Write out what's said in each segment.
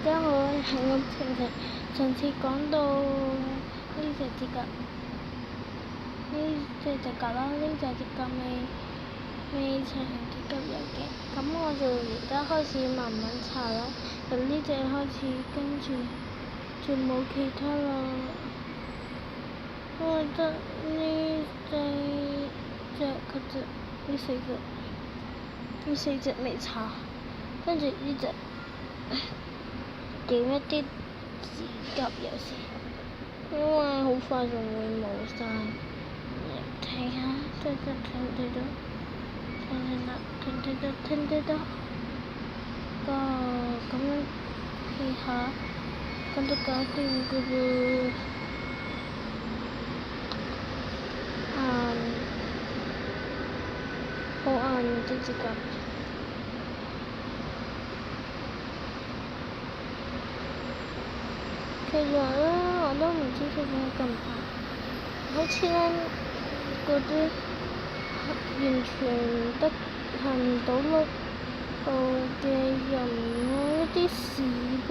大家好，係我晴晴。上次講到呢隻指甲啦，呢隻指甲未搽指甲油嘅，咁我就而家開始慢慢搽啦。由呢隻開始，跟住就冇其他啦。我覺得呢四隻未搽，跟住呢隻點一啲指甲油先，因為好快就會冇晒。睇下，聽得，咁樣睇下，咁就搞掂㗎喎。好硬啲指甲。其實咧，我都唔知佢點解咁硬，好似咧嗰啲完全行唔到路嘅人咯，一啲士兵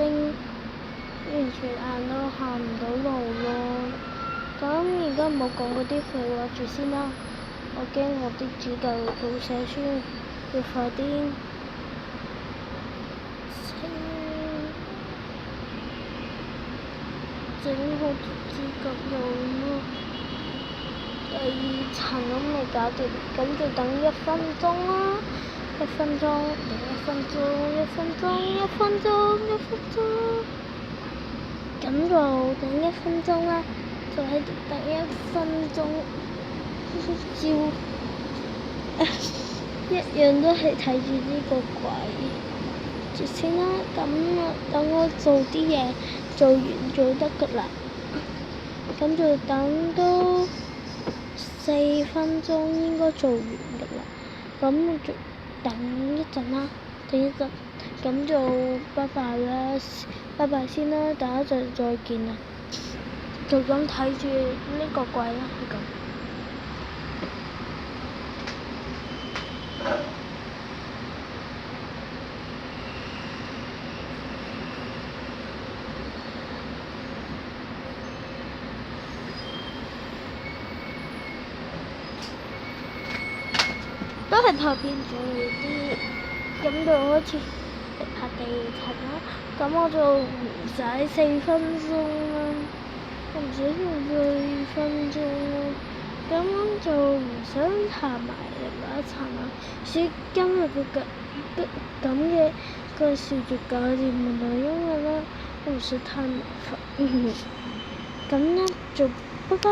完全硬到行唔到路咯。咁而家唔好講嗰啲廢話住先啦，我驚我啲指甲會寫書，要快啲整好指甲油咯。第二層都未搞掂，咁就等1分鐘啦。1分鐘，咁就等1分鐘啦，就喺度等1分鐘，一樣都係睇住呢個鬼住先啦。咁等我做啲嘢，做完就得㗎啦。咁就等多4分鐘應該做完㗎啦。咁就等一陣啦，咁就拜拜啦，拜拜先啦，等一陣再見啦。就咁睇住呢個鬼啦，係咁。都係拍片做啲，咁就好似拍地層啦。咁我就唔使4分鐘啦，我唔使4分鐘啦。咁就唔想行埋另外一層啦。所以今日咁嘅個事就搞掂啦，因為咧我唔想太麻煩。咁咧就拜拜。